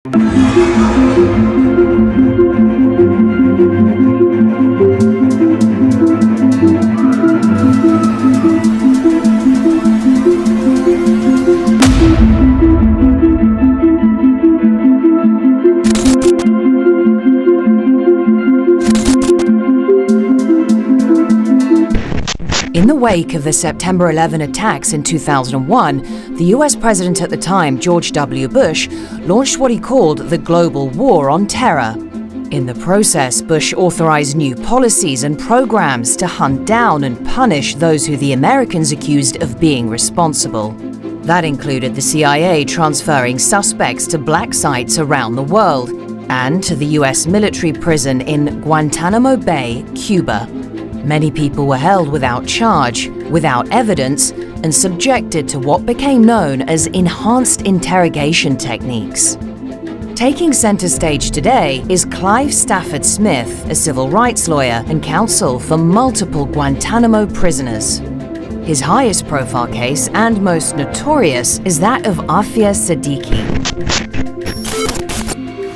In the wake of the September 11 attacks in 2001, the US president at the time, George W. Bush, launched what he called the Global War on Terror. In the process, Bush authorized new policies and programs to hunt down and punish those who the Americans accused of being responsible. That included the CIA transferring suspects to black sites around the world and to the US military prison in Guantanamo Bay, Cuba. Many people were held without charge, without evidence, and subjected to what became known as enhanced interrogation techniques. Taking center stage today is Clive Stafford Smith, a civil rights lawyer and counsel for multiple Guantanamo prisoners. His highest profile case and most notorious is that of Afia Siddiki.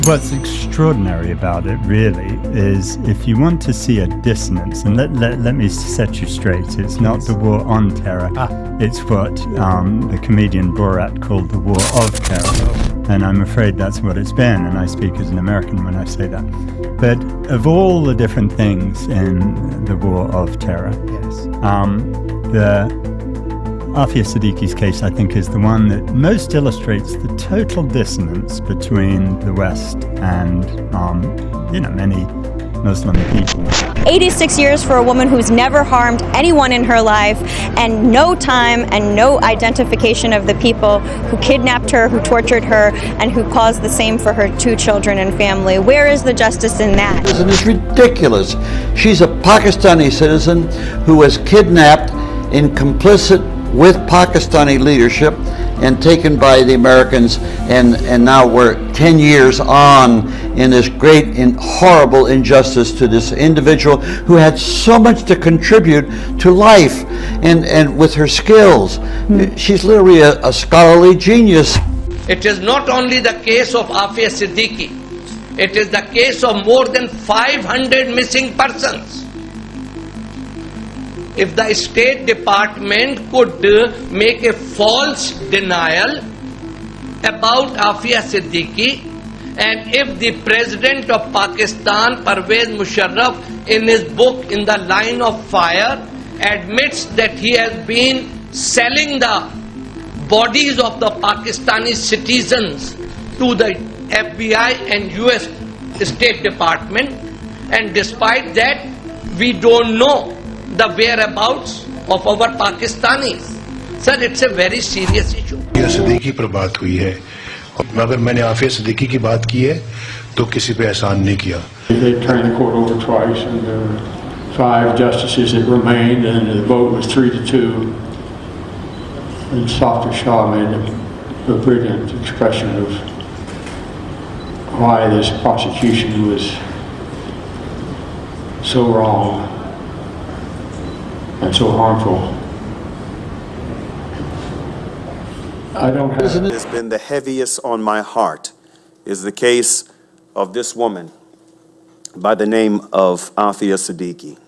What's extraordinary about it, really, is if you want to see a dissonance, and let me set you straight, it's not the war on terror, it's what the comedian Borat called the war of terror. And I'm afraid that's what it's been, and I speak as an American when I say that. But of all the different things in the war of terror, the Afia Siddiqui's case, I think, is the one that most illustrates the total dissonance between the West and, many Muslim people. 86 years for a woman who's never harmed anyone in her life, and no time and no identification of the people who kidnapped her, who tortured her, and who caused the same for her 2 children and family. Where is the justice in that? It's ridiculous. She's a Pakistani citizen who was kidnapped and complicit with Pakistani leadership and taken by the Americans, and now we're 10 years on in this great and horrible injustice to this individual who had so much to contribute to life and with her skills. She's literally a scholarly genius. It is not only the case of Afia Siddiki, it is the case of more than 500 missing persons. If the State Department could make a false denial about Afia Siddiki, and if the President of Pakistan, Pervez Musharraf, in his book In the Line of Fire, admits that he has been selling the bodies of the Pakistani citizens to the FBI and US State Department, and despite that, we don't know the whereabouts of our Pakistanis. Sir, it's a very serious issue. Aafia Siddiqui पर बात हुई है, मगर मैंने आफिया सिद्दीकी की बात की है तो किसी पे एहसान नहीं किया. They turned the court over twice, and there were 5 justices that remained, and the vote was 3-2. And Dr. Shah made a brilliant expression of why this prosecution was so wrong and so harmful. It's been the heaviest on my heart is the case of this woman by the name of Afia Siddiki.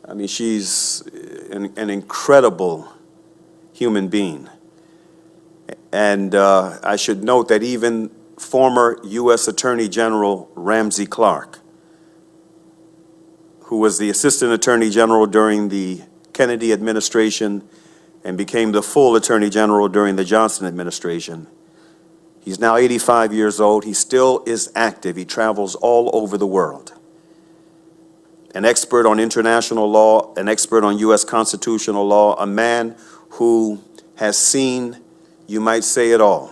I mean, she's an incredible human being. And I should note that even former U.S. Attorney General Ramsey Clark, who was the Assistant Attorney General during the Kennedy administration and became the full Attorney General during the Johnson administration. He's now 85 years old. He still is active. He travels all over the world. An expert on international law, an expert on U.S. constitutional law, a man who has seen, you might say, it all.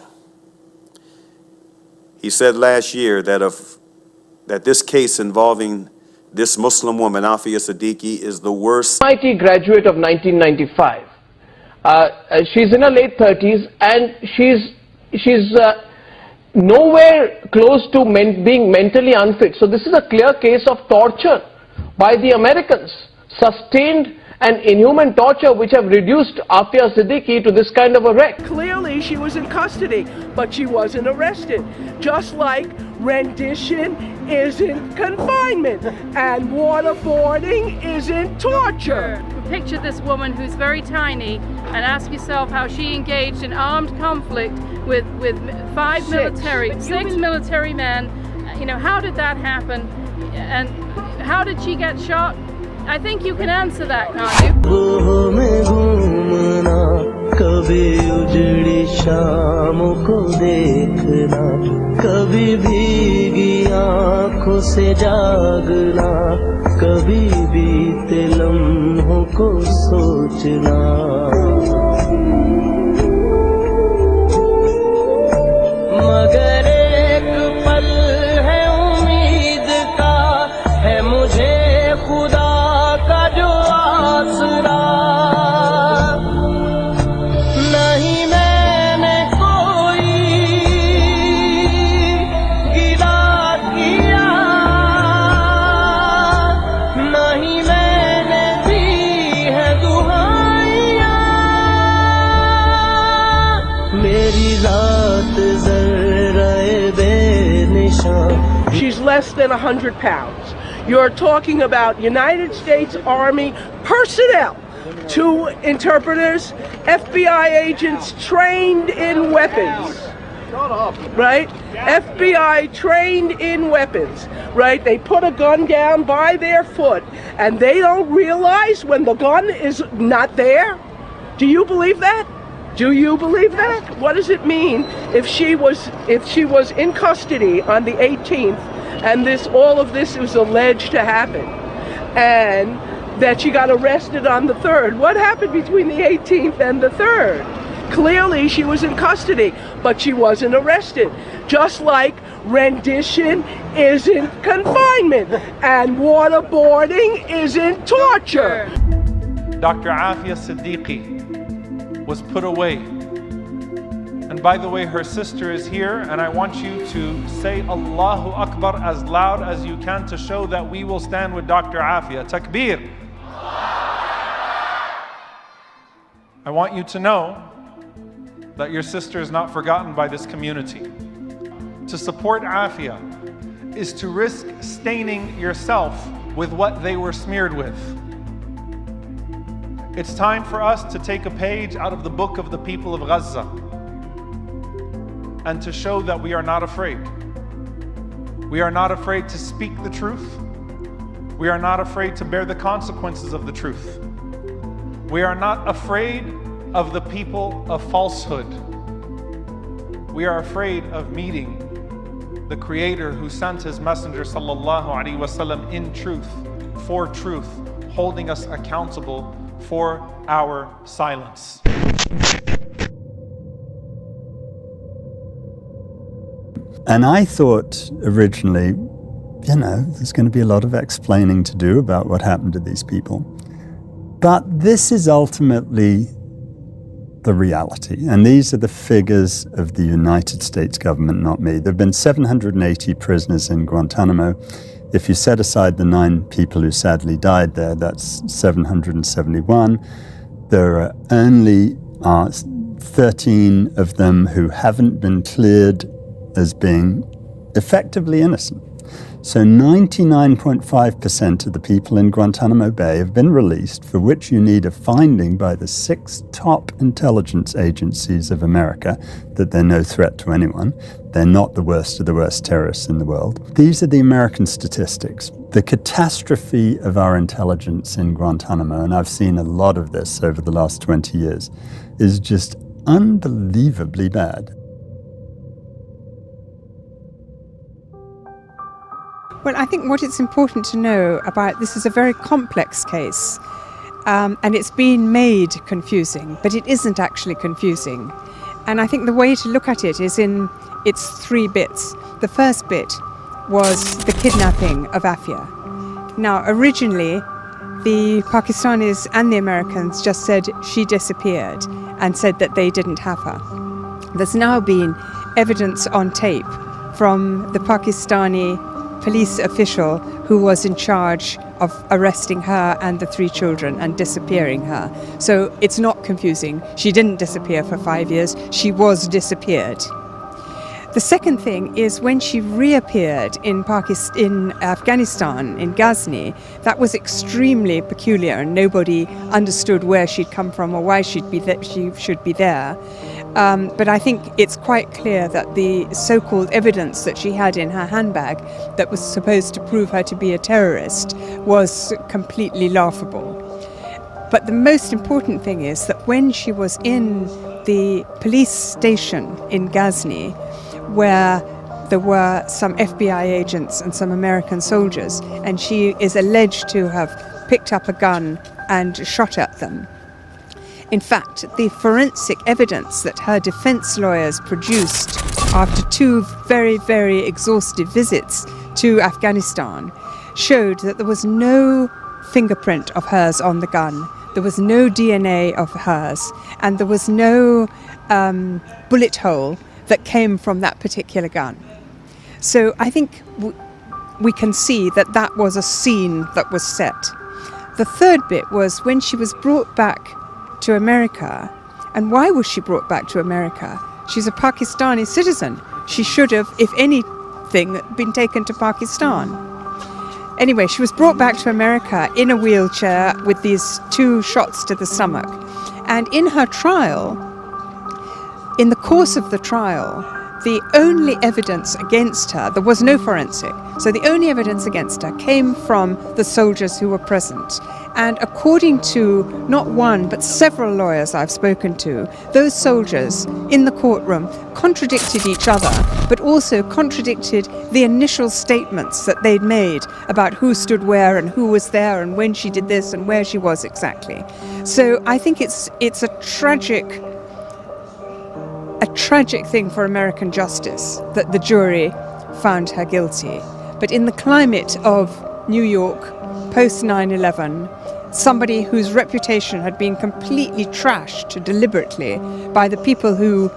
He said last year that this case involving this Muslim woman, Afia Siddiki, is the worst. MIT graduate of 1995. She's in her late 30s, and she's nowhere close to being mentally unfit. So this is a clear case of torture by the Americans, sustained and inhuman torture which have reduced Afia Siddiki to this kind of a wreck. Clearly she was in custody, but she wasn't arrested. Just like rendition isn't confinement and waterboarding isn't torture. Picture this woman who's very tiny and ask yourself how she engaged in armed conflict with six military men. You know, how did that happen? And how did she get shot? I think you can answer that, can't you? She's less than 100 pounds. You're talking about United States Army personnel, 2 interpreters, FBI agents trained in weapons, right? FBI trained in weapons, right? They put a gun down by their foot and they don't realize when the gun is not there. Do you believe that? Do you believe that? What does it mean if she was in custody on the 18th and all of this was alleged to happen, and that she got arrested on the 3rd? What happened between the 18th and the 3rd? Clearly she was in custody, but she wasn't arrested. Just like rendition isn't confinement and waterboarding isn't torture. Dr. Afia Siddiki was put away. And by the way, her sister is here, and I want you to say Allahu Akbar as loud as you can to show that we will stand with Dr. Afia. Takbir. I want you to know that your sister is not forgotten by this community. To support Afia is to risk staining yourself with what they were smeared with. It's time for us to take a page out of the book of the people of Gaza and to show that we are not afraid. We are not afraid to speak the truth. We are not afraid to bear the consequences of the truth. We are not afraid of the people of falsehood. We are afraid of meeting the Creator who sent His Messenger sallallahu alaihi wasallam in truth, for truth, holding us accountable for our silence. And I thought originally, there's going to be a lot of explaining to do about what happened to these people. But this is ultimately the reality. And these are the figures of the United States government, not me. There have been 780 prisoners in Guantanamo. If you set aside the 9 people who sadly died there, that's 771. There are only 13 of them who haven't been cleared as being effectively innocent. So 99.5% of the people in Guantanamo Bay have been released, for which you need a finding by the 6 top intelligence agencies of America that they're no threat to anyone. They're not the worst of the worst terrorists in the world. These are the American statistics. The catastrophe of our intelligence in Guantanamo, and I've seen a lot of this over the last 20 years, is just unbelievably bad. Well, I think what it's important to know about this is a very complex case, and it's been made confusing, but it isn't actually confusing. And I think the way to look at it is in its 3 bits. The first bit was the kidnapping of Afia. Now, originally, the Pakistanis and the Americans just said she disappeared and said that they didn't have her. There's now been evidence on tape from the Pakistani police official who was in charge of arresting her and the 3 children and disappearing her. So it's not confusing. She didn't disappear for 5 years. She was disappeared. The second thing is when she reappeared in Afghanistan, in Ghazni, that was extremely peculiar and nobody understood where she'd come from or why she should be there. But I think it's quite clear that the so-called evidence that she had in her handbag that was supposed to prove her to be a terrorist was completely laughable. But the most important thing is that when she was in the police station in Ghazni, where there were some FBI agents and some American soldiers, and she is alleged to have picked up a gun and shot at them. In fact, the forensic evidence that her defense lawyers produced after 2 very, very exhaustive visits to Afghanistan showed that there was no fingerprint of hers on the gun, there was no DNA of hers, and there was no bullet hole that came from that particular gun. So I think we can see that that was a scene that was set. The third bit was when she was brought back to America. And why was she brought back to America? She's a Pakistani citizen. She should have, if anything, been taken to Pakistan. Anyway, she was brought back to America in a wheelchair with these 2 shots to the stomach. And in her trial, in the course of the trial, the only evidence against her, there was no forensic, so the only evidence against her came from the soldiers who were present. And according to not one but several lawyers I've spoken to, those soldiers in the courtroom contradicted each other, but also contradicted the initial statements that they'd made about who stood where and who was there and when she did this and where she was exactly. So I think it's a tragic thing for American justice that the jury found her guilty. But in the climate of New York post 9/11, somebody whose reputation had been completely trashed deliberately by the people who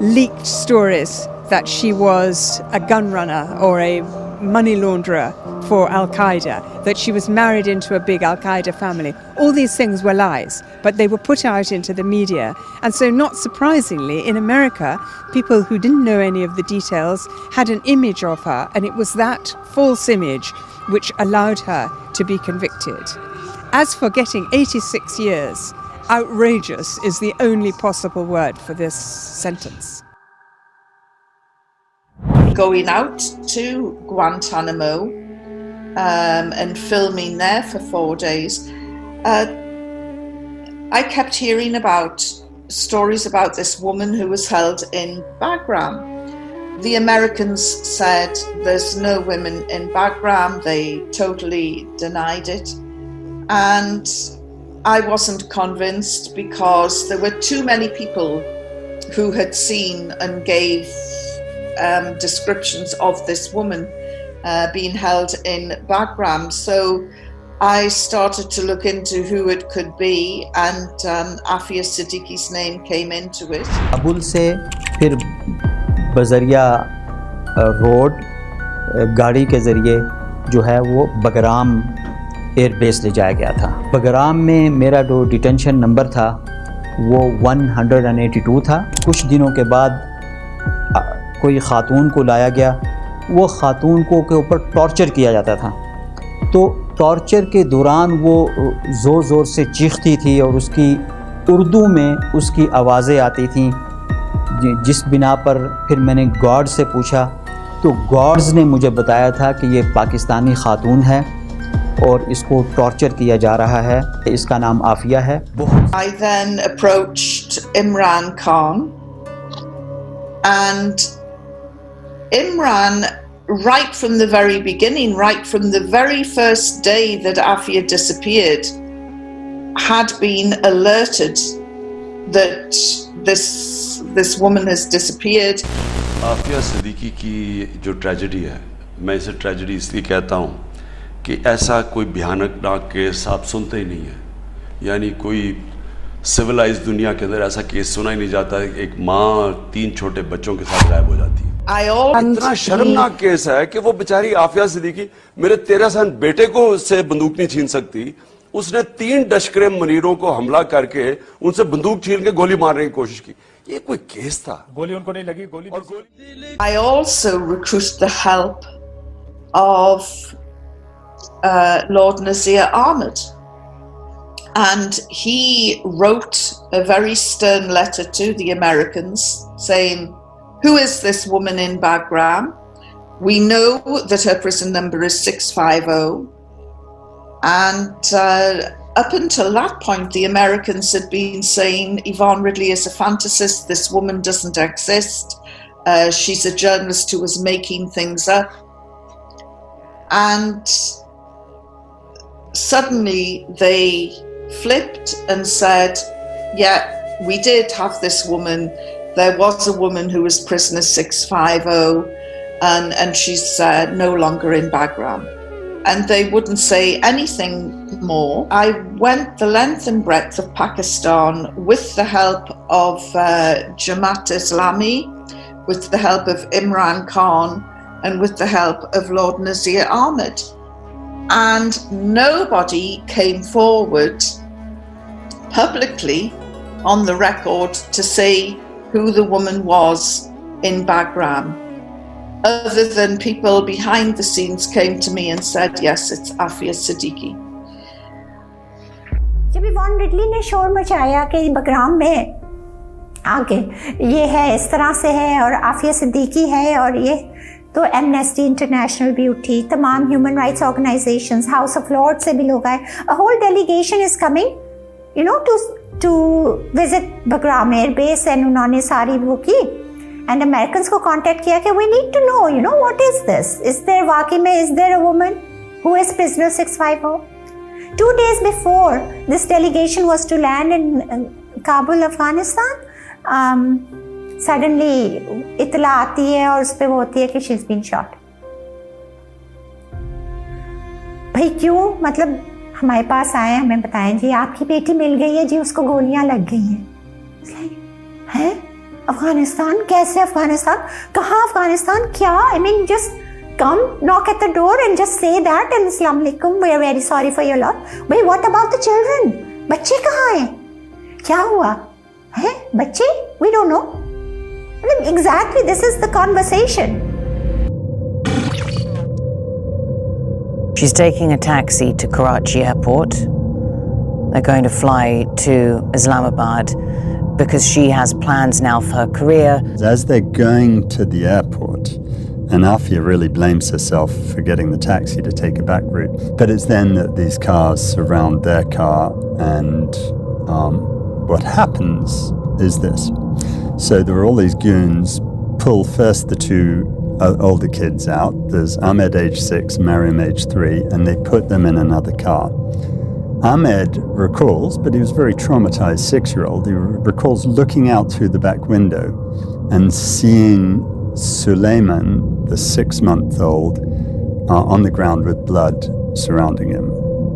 leaked stories that she was a gun runner or a money launderer for Al-Qaeda, that she was married into a big Al-Qaeda family. All these things were lies, but they were put out into the media. And so not surprisingly, in America, people who didn't know any of the details had an image of her, and it was that false image which allowed her to be convicted. As for getting 86 years, outrageous is the only possible word for this sentence. Going out to Guantanamo and filming there for 4 days, I kept hearing about stories about this woman who was held in Bagram. The Americans said there's no women in Bagram. They totally denied it. And I wasn't convinced because there were too many people who had seen and gave descriptions of this woman being held in Bagram. So I started to look into who it could be, and Afia Siddiqui's name came into it. Kabul से फिर बजरिया road गाड़ी के ज़रिए जो है वो Bagram airbase ले जाया गया था। बगराम में मेरा जो डिटेंशन नंबर था वो 182 था। कुछ दिनों के बाद कोई ख़ातून को लाया गया, वो ख़ातून को के ऊपर टॉर्चर किया जाता था। तो टॉर्चर के दौरान वो ज़ोर ज़ोर से चीखती थी और उसकी उर्दू में उसकी आवाज़ें आती थीं, जिस बिना पर फिर मैंने गार्ड से पूछा तो गार्ड्स ने मुझे बताया था कि ये पाकिस्तानी ख़ातून है और इसको टॉर्चर किया जा रहा है। इसका नाम आफिया है। I then approached Imran Khan, and Imran, right from the very beginning, right from the very first day that Afia disappeared, had been alerted that this woman has disappeared. Aafia Siddiqui की जो ट्रेजेडी है, मैं इसे ट्रेजेडी इसलिए कहता हूँ कि ऐसा कोई भयानक नाक केस आप सुनते ही नहीं है। यानी कोई सिविलाइज दुनिया के अंदर ऐसा केस सुना ही नहीं जाता है। एक माँ 3 छोटे बच्चों के साथ गायब हो जाती है। इतना शर्मनाक केस है कि वो बेचारी आफिया सिद्दीकी मेरे 13 साल बेटे को से बंदूक नहीं छीन सकती, उसने 3 लश्करे मुनीरों को हमला करके उनसे बंदूक छीन के गोली मारने की कोशिश की। ये कोई केस था? गोली उनको नहीं लगी, गोली और गोली। I also recruited the help of Lord Nazir Ahmed, and he wrote a very stern letter to the Americans saying, "Who is this woman in Bagram? We know that her prison number is 650." And up until that point, the Americans had been saying Yvonne Ridley is a fantasist, this woman doesn't exist, she's a journalist who was making things up. And suddenly they flipped and said, yeah, we did have this woman. There was a woman who was prisoner 650, and she's no longer in Bagram. And they wouldn't say anything more. I went the length and breadth of Pakistan with the help of Jamaat Islami, with the help of Imran Khan, and with the help of Lord Nazir Ahmed. And nobody came forward publicly on the record to say who the woman was in Bagram, other than people behind the scenes came to me and said, yes, it's Afia Siddiki. जब Ivan Ridley ने शोर मचाया कि बगराम में आगे ये है, इस तरह से है और आफिया सिद्दीकी है और ये, तो एमनेस्टी इंटरनेशनल भी उठी, तमाम human rights organisations, house of lord से भी लोग आए, a whole delegation is coming you know to visit Bagram air base, and उन्होंने सारी वो की एंड अमेरिकन्स को कांटेक्ट किया कि we need to know you know what is this, is there वाकई में is there a woman who is prisoner 650. 2 days before this delegation was to land in Kabul, Afghanistan, suddenly इतला आती है और उस पे वो होती है कि she's been shot. भाई क्यों, मतलब हमारे पास आए, हमें बताएं जी आपकी बेटी मिल गई है जी, उसको गोलियां लग गई हैं. हैं अफगानिस्तान, कैसे अफगानिस्तान, कहाँ अफगानिस्तान, क्या, I mean just come knock at the door and just say that and Assalamu alaikum, we are very sorry for your loss. But what about the children? बच्चे कहाँ हैं, क्या हुआ है, बच्चे, we don't know. Exactly, this is the conversation. She's taking a taxi to Karachi airport. They're going to fly to Islamabad because she has plans now for her career. As they're going to the airport, and Aafia really blames herself for getting the taxi to take a back route. But it's then that these cars surround their car, and what happens is this. So there are all these goons, pull first the 2 older kids out. There's Ahmed, age 6, Mariam, age 3, and they put them in another car. Ahmed recalls, but he was a very traumatized 6-year-old, he recalls looking out through the back window and seeing Suleiman, the 6-month-old, on the ground with blood surrounding him,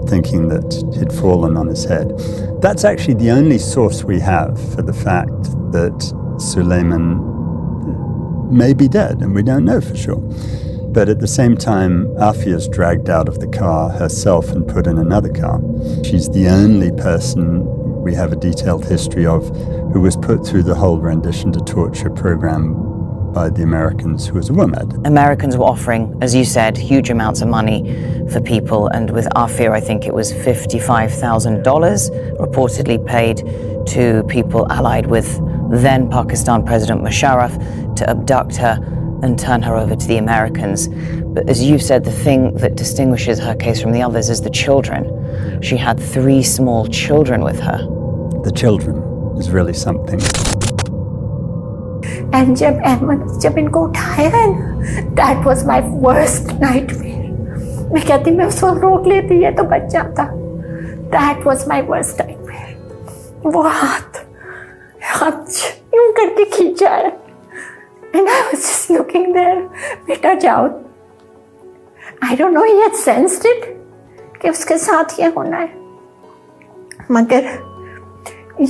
thinking that he'd fallen on his head. That's actually the only source we have for the fact that Suleiman may be dead, and we don't know for sure. But at the same time, Afia's dragged out of the car herself and put in another car. She's the only person we have a detailed history of who was put through the whole rendition to torture program by the Americans, who was a woman. Americans were offering, as you said, huge amounts of money for people, and with Aafia, I think it was $55,000 reportedly paid to people allied with then Pakistan President Musharraf to abduct her and turn her over to the Americans. But as you said, the thing that distinguishes her case from the others is the children. She had 3 small children with her. The children is really something. And जब इनको उठाया है ना, that was my worst nightmare. मैं कहती मैं उसको रोक लेती है तो बच जाता. That was my worst nightmare. वो हाथ यूं करके खींचा है. And I was just looking there. बेटा जाओ. I don't know, he had sensed it कि उसके साथ ये होना है. मगर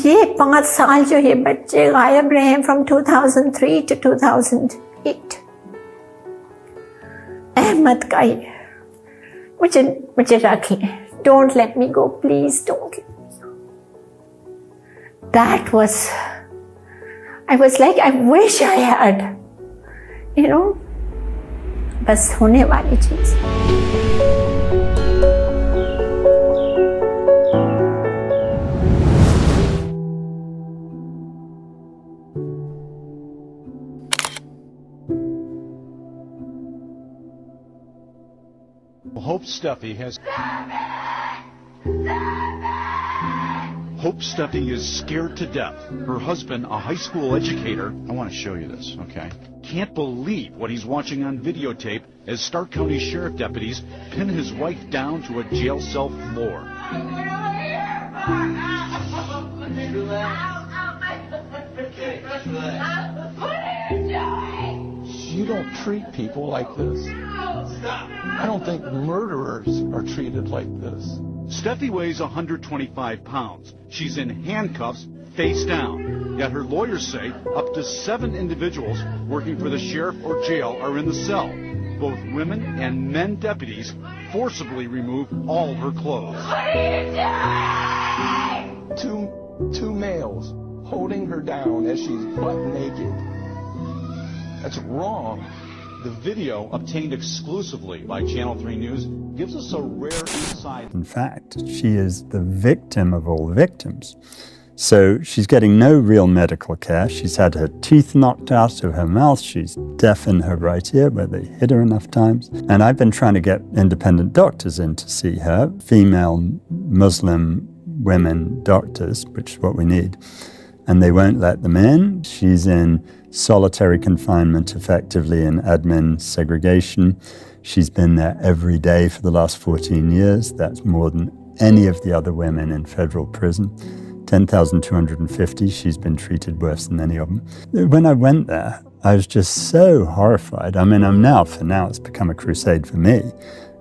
ये 5 साल जो ये बच्चे गायब रहे फ्रॉम 2003 to 2008, रहमत का ही मुझे रख लें, don't let me go, please don't let me go. That was, I was like, I wish I had, बस होने वाली चीज. Hope Steffi is scared to death. Her husband, a high school educator, I want to show you this, okay? Can't believe what he's watching on videotape as Stark County Sheriff deputies pin his wife down to a jail cell floor. You don't treat people like this. I don't think murderers are treated like this. Steffi weighs 125 pounds. She's in handcuffs, face down. Yet her lawyers say up to 7 individuals working for the sheriff or jail are in the cell. Both women and men deputies forcibly remove all her clothes. Two males holding her down as she's butt naked. That's wrong. The video, obtained exclusively by Channel 3 News, gives us a rare insight. In fact, she is the victim of all victims. So she's getting no real medical care. She's had her teeth knocked out of her mouth. She's deaf in her right ear where they hit her enough times. And I've been trying to get independent doctors in to see her, female Muslim women doctors, which is what we need. And they won't let them in. She's in solitary confinement, effectively in admin segregation. She's been there every day for the last 14 years. That's more than any of the other women in federal prison. 10,250. She's been treated worse than any of them. When I went there, I was just so horrified. I mean, for now, it's become a crusade for me.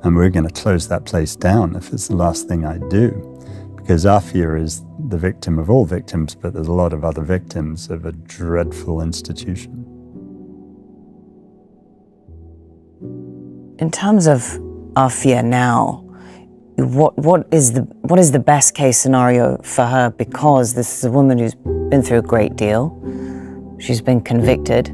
And we're going to close that place down if it's the last thing I do. Because Aafia is the victim of all victims, but there's a lot of other victims of a dreadful institution. In terms of Aafia now, what is the best case scenario for her? Because this is a woman who's been through a great deal. She's been convicted.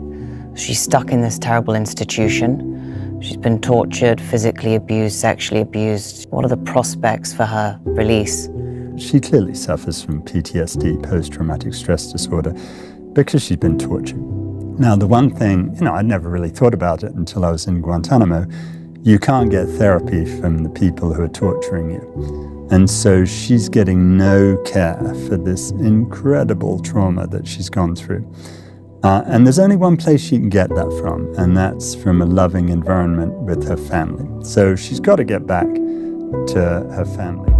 She's stuck in this terrible institution. She's been tortured, physically abused, sexually abused. What are the prospects for her release? She clearly suffers from PTSD, post-traumatic stress disorder, because she's been tortured. Now, the one thing, I'd never really thought about it until I was in Guantanamo. You can't get therapy from the people who are torturing you. And so she's getting no care for this incredible trauma that she's gone through. And there's only one place she can get that from, and that's from a loving environment with her family. So she's got to get back to her family.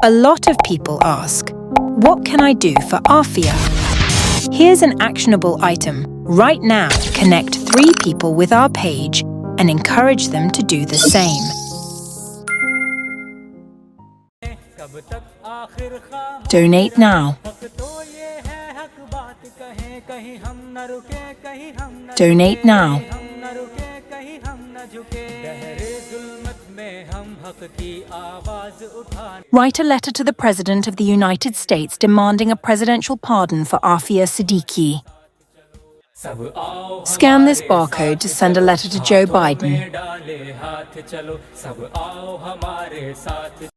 A lot of people ask, what can I do for Aafia? Here's an actionable item. Right now, connect 3 people with our page and encourage them to do the same. Donate now. Donate now. Write a letter to the President of the United States demanding a presidential pardon for Afia Siddiki. Scan this barcode to send a letter to Joe Biden.